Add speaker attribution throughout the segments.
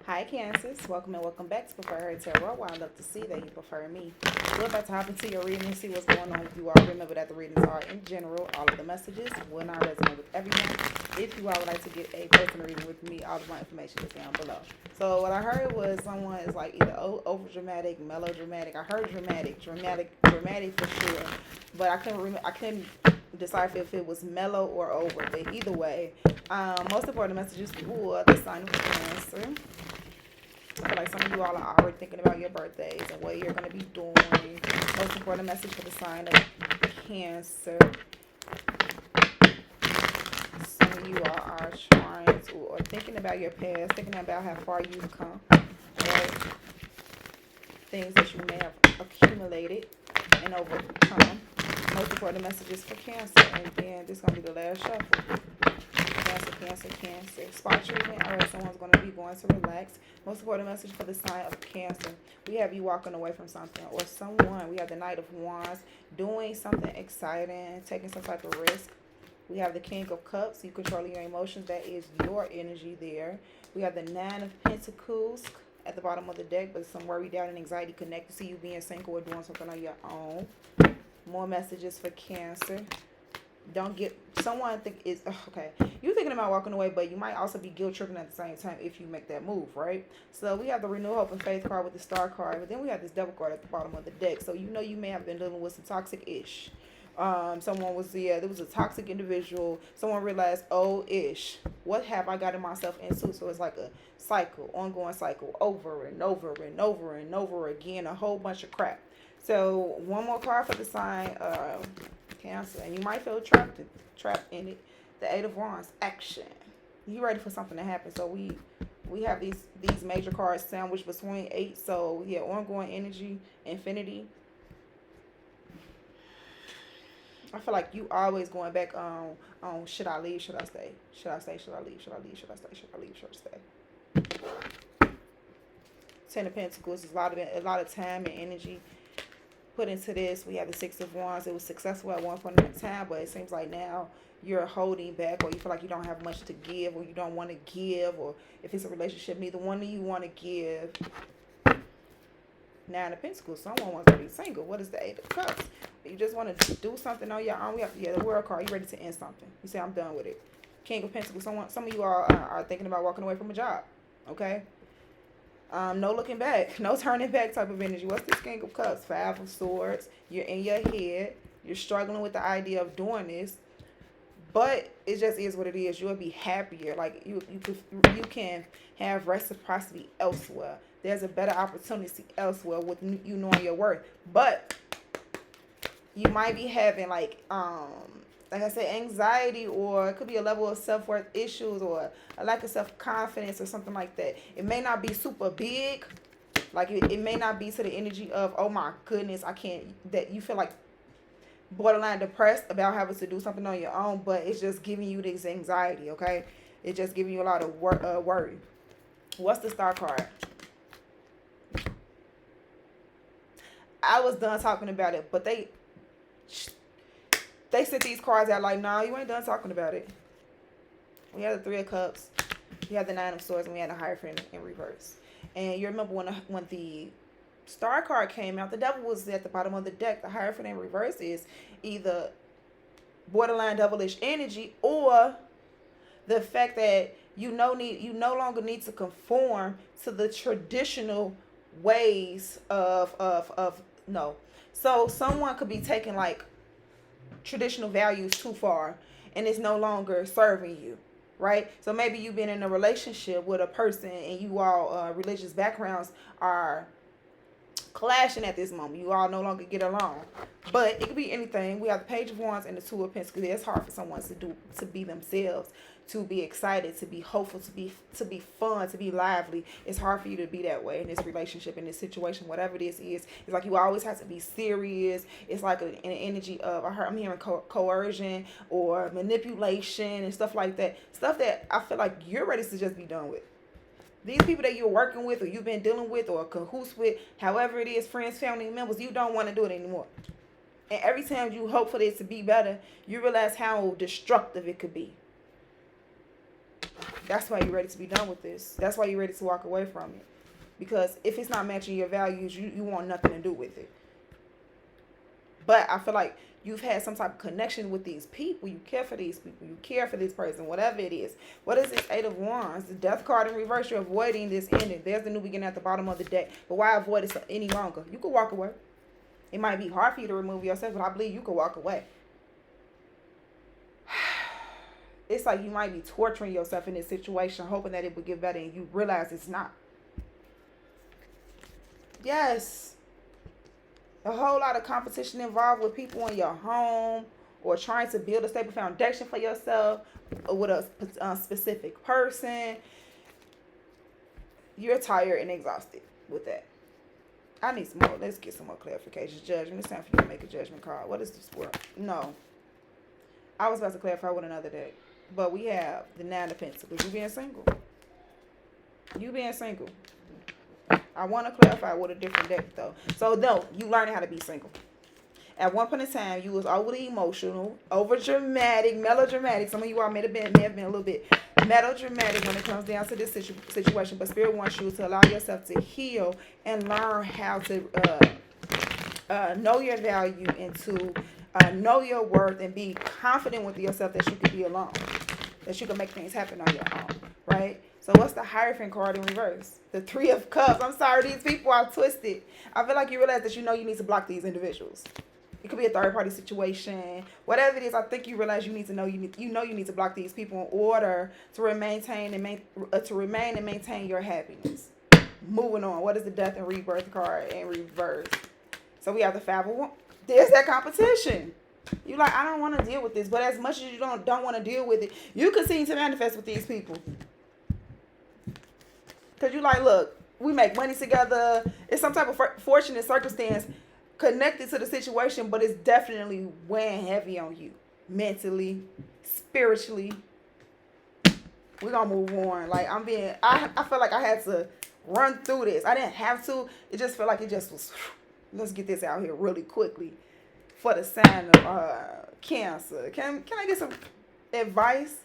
Speaker 1: Hi, Cancers. Welcome and welcome back to Preferher Tarot. Well, I love to see that you prefer me. We're about to hop into your reading and see what's going on with you all. Remember that the readings are in general. All of the messages will not resonate with everyone. If you all would like to get a personal reading with me, all of my information is down below. So what I heard was someone is like either over dramatic, melodramatic. I heard dramatic for sure, but I couldn't decipher if it was mellow or over. But either way, most important messages for the sign of Cancer. I feel like some of you all are already thinking about your birthdays and what you're going to be doing. Most important message for the sign of Cancer. Some of you all are trying to, or thinking about your past, thinking about how far you've come, right? Things that you may have accumulated and overcome. Most important messages for Cancer. And then this is going to be the last shuffle. Cancer. Spot treatment. All right, someone's going to be going to relax. Most important message for the sign of Cancer. We have you walking away from something or someone. We have the Knight of Wands doing something exciting, taking some type of risk. We have the King of Cups. You controlling your emotions. That is your energy there. We have the Nine of Pentacles at the bottom of the deck, but some worry, doubt, and anxiety connected to you being single or doing something on your own. More messages for Cancer. Don't get someone think is okay. You're thinking about walking away, but you might also be guilt tripping at the same time if you make that move, right? So we have the Renew Hope and Faith card with the Star card, but then we have this Devil card at the bottom of the deck. So you know you may have been dealing with some toxic-ish. Someone was there was a toxic individual. Someone realized, oh ish, what have I gotten myself into? So it's like a cycle, ongoing cycle, over and over and over and over again, a whole bunch of crap. So one more card for the sign Cancer, and you might feel trapped in it. The Eight of Wands, action. You ready for something to happen? So we have these major cards sandwiched between 8. So yeah, ongoing energy, infinity. I feel like you always going back on should I leave? Should I stay? Should I stay? Should I leave? Should I leave? Should I stay? Should I leave? Should I stay? Ten of Pentacles is a lot of time and energy put into this. We have the Six of Wands. It was successful at one point in time, but it seems like now you're holding back, or you feel like you don't have much to give, or you don't want to give, or if it's a relationship, neither one of you want to give. Nine of Pentacles. Someone wants to be single. What is the Eight of Cups? You just want to do something on your own. We have the World card. You ready to end something? You say I'm done with it. King of Pentacles. Some of you are thinking about walking away from a job. Okay. No looking back, no turning back type of energy. What's this King of Cups? Five of Swords. You're in your head. You're struggling with the idea of doing this, but it just is what it is. You'll be happier. Like you can have reciprocity elsewhere. There's a better opportunity elsewhere with you knowing your worth. But you might be having like I said, anxiety, or it could be a level of self-worth issues, or a lack of self-confidence, or something like that. It may not be super big, like it may not be to the energy of, oh my goodness, I can't, that you feel like borderline depressed about having to do something on your own, but it's just giving you this anxiety, okay? It's just giving you a lot of worry. What's the Star card? I was done talking about it, but they sent these cards out like, nah, you ain't done talking about it. We had the Three of Cups, we had the Nine of Swords, and we had the Hierophant in reverse. And you remember when the Star card came out, the Devil was at the bottom of the deck. The Hierophant in reverse is either borderline devilish energy, or the fact that you no longer need to conform to the traditional ways of no. So someone could be taking like traditional values too far, and it's no longer serving you, right? So maybe you've been in a relationship with a person, and you all religious backgrounds are clashing at this moment. You all no longer get along, but it could be anything. We have the Page of Wands and the Two of Pentacles. It's hard for someone to be themselves, to be excited, to be hopeful, to be fun, to be lively. It's hard for you to be that way in this relationship, in this situation, whatever this is. It's like you always have to be serious. It's like an energy of, I'm hearing coercion or manipulation and stuff like that. Stuff that I feel like you're ready to just be done with. These people that you're working with, or you've been dealing with, or cahoots with, however it is, friends, family members, you don't want to do it anymore. And every time you hope for it to be better, you realize how destructive it could be. That's why you're ready to be done with this. That's why you're ready to walk away from it. Because if it's not matching your values, you want nothing to do with it. But I feel like you've had some type of connection with these people. You care for these people. You care for this person, whatever it is. What is this Eight of Wands? The Death card in reverse. You're avoiding this ending. There's the new beginning at the bottom of the deck. But why avoid it any longer? You could walk away. It might be hard for you to remove yourself, but I believe you could walk away. It's like you might be torturing yourself in this situation, hoping that it would get better, and you realize it's not. Yes. A whole lot of competition involved with people in your home, or trying to build a stable foundation for yourself, or with a specific person. You're tired and exhausted with that. I need some more. Let's get some more clarification. Judgment. It's time for you to make a judgment call. What is this word? No. I was about to clarify with another deck. But we have the Nine of Pentacles. You being single. You being single. I want to clarify with a different deck, though. So, no, you learning how to be single. At one point in time, you was overly emotional, over dramatic, melodramatic. Some of you all may have been a little bit melodramatic when it comes down to this situation. But Spirit wants you to allow yourself to heal and learn how to know your value and to know your worth and be confident with yourself that you can be alone, that you can make things happen on your own, right? So what's the Hierophant card in reverse? The Three of Cups. I'm sorry, these people are twisted. I feel like you realize that you need to block these individuals. It could be a third-party situation. Whatever it is, I think you realize you need to know you need to block these people in order to remain and maintain your happiness. Moving on. What is the Death and Rebirth card in reverse? So we have the Five of Wands. There's that competition. You like, I don't want to deal with this, but as much as you don't want to deal with it, you continue to manifest with these people. Because you like, look, we make money together. It's some type of fortunate circumstance connected to the situation, but it's definitely weighing heavy on you. Mentally, spiritually. We're going to move on. Like, I feel like I had to run through this. I didn't have to. It just felt like it just was, let's get this out here really quickly. For the sign of Cancer. Can I get some advice?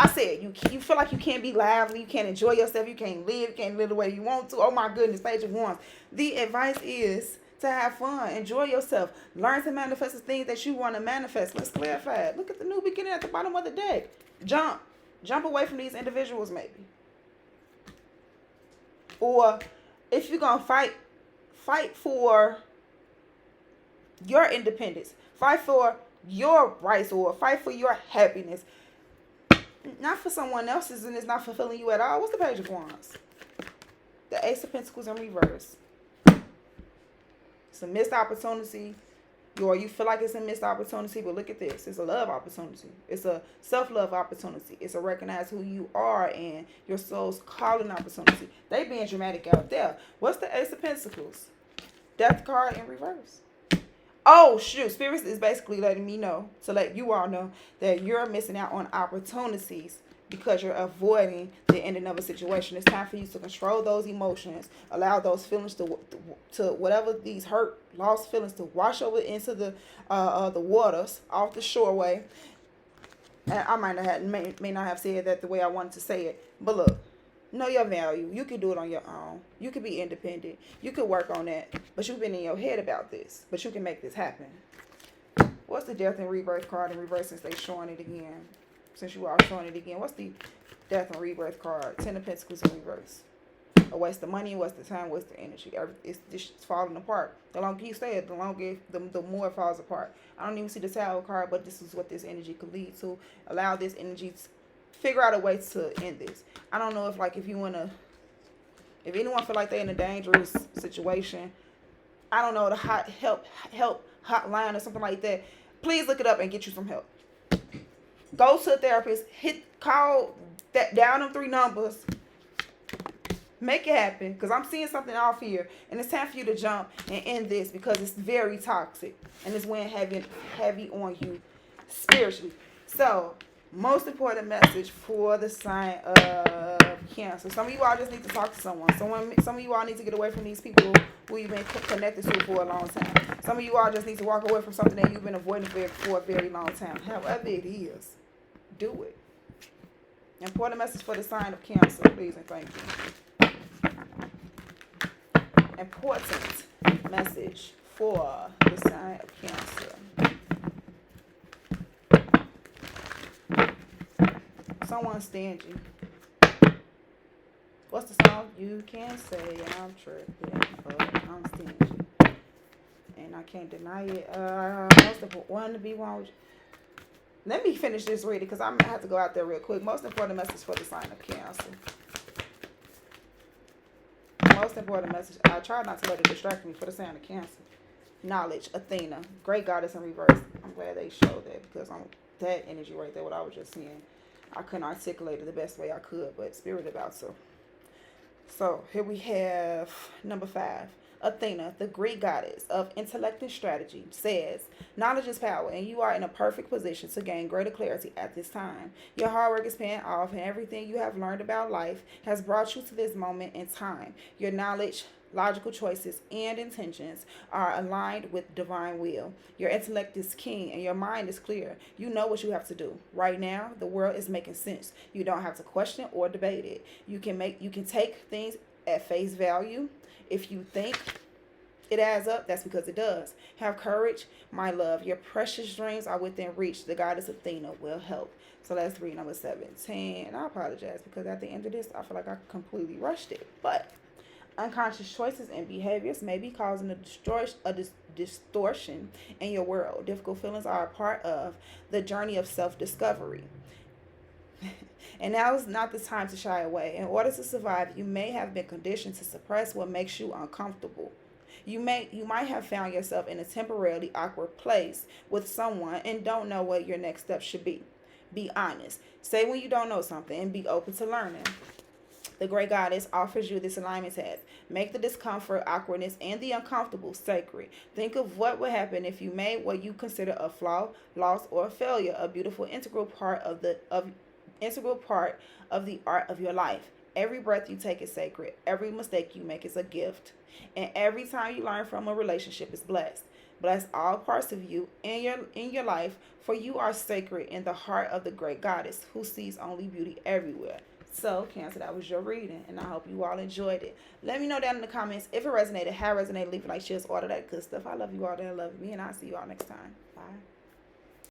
Speaker 1: I said, you feel like you can't be lively, you can't enjoy yourself, you can't live the way you want to. Oh my goodness, Page of Wands. The advice is to have fun, enjoy yourself, learn to manifest the things that you want to manifest. Let's clarify it. Look at the new beginning at the bottom of the deck. Jump away from these individuals, maybe. Or if you're gonna fight for your independence, fight for your rights, or fight for your happiness. Not for someone else's, and it's not fulfilling you at all. What's the Page of Wands? The Ace of Pentacles in reverse. It's a missed opportunity. Or you feel like it's a missed opportunity, but look at this. It's a love opportunity. It's a self-love opportunity. It's a recognize who you are and your soul's calling opportunity. They being dramatic out there. What's the Ace of Pentacles? Death card in reverse. Oh, shoot. Spirit is basically letting me know, to let you all know, that you're missing out on opportunities because you're avoiding the ending of a situation. It's time for you to control those emotions, allow those feelings to whatever these hurt, lost feelings to wash over into the waters off the shoreway. And I may not have said that the way I wanted to say it, but look. Know your value. You can do it on your own. You can be independent. You can work on that. But you've been in your head about this. But you can make this happen. What's the Death and Rebirth card in reverse since they're showing it again? Since you are showing it again. What's the Death and Rebirth card? Ten of Pentacles in reverse. A waste of money, waste of time, waste of energy. It's falling apart. The longer you stay, the more it falls apart. I don't even see the Tower card, but this is what this energy could lead to. Allow this energy to figure out a way to end this. I don't know if anyone feel like they're in a dangerous situation, I don't know, the help hotline or something like that, please look it up and get you some help. Go to a therapist, call down them 3 numbers, make it happen, because I'm seeing something off here, and it's time for you to jump and end this, because it's very toxic, and it's weighing heavy on you spiritually. So, most important message for the sign of Cancer. Some of you all just need to talk to someone. Some of you all need to get away from these people who you've been connected to for a long time. Some of you all just need to walk away from something that you've been avoiding for a very long time. However it is, do it. Important message for the sign of Cancer, please and thank you. Important message for the sign of Cancer. Someone stingy. What's the song? You can say I'm tripping, but I'm stingy. And I can't deny it. Most important one to be one with you. Let me finish this reading because I'm going to have to go out there real quick. Most important message for the sign of Cancer. Most important message. I try not to let it distract me for the sign of Cancer. Knowledge, Athena, great goddess in reverse. I'm glad they showed that because that energy right there, what I was just seeing. I couldn't articulate it the best way I could, but spirit about to. So here we have number 5. Athena, the Greek goddess of intellect and strategy, says, knowledge is power, and you are in a perfect position to gain greater clarity at this time. Your hard work is paying off, and everything you have learned about life has brought you to this moment in time. Your knowledge, logical choices, and intentions are aligned with divine will. Your intellect is keen and your mind is clear. You know what you have to do. Right now, the world is making sense. You don't have to question or debate it. You can take things at face value. If you think it adds up, that's because it does. Have courage, my love. Your precious dreams are within reach. The goddess Athena will help. So let's read number 17. And I apologize because at the end of this, I feel like I completely rushed it. But unconscious choices and behaviors may be causing a distortion in your world. Difficult feelings are a part of the journey of self-discovery. And now is not the time to shy away. In order to survive, you may have been conditioned to suppress what makes you uncomfortable. You might have found yourself in a temporarily awkward place with someone and don't know what your next step should be. Be honest. Say when you don't know something and be open to learning. The great goddess offers you this alignment task. Make the discomfort, awkwardness, and the uncomfortable sacred. Think of what would happen if you made what you consider a flaw, loss, or a failure a beautiful integral part of the art of your life. Every breath you take is sacred. Every mistake you make is a gift. And every time you learn from a relationship is blessed. Bless all parts of you in your life, for you are sacred in the heart of the great goddess who sees only beauty everywhere. So, Cancer, that was your reading, and I hope you all enjoyed it. Let me know down in the comments if it resonated, how it resonated, leave a like, shares, all of that good stuff. I love you all that love me, and I'll see you all next time. Bye.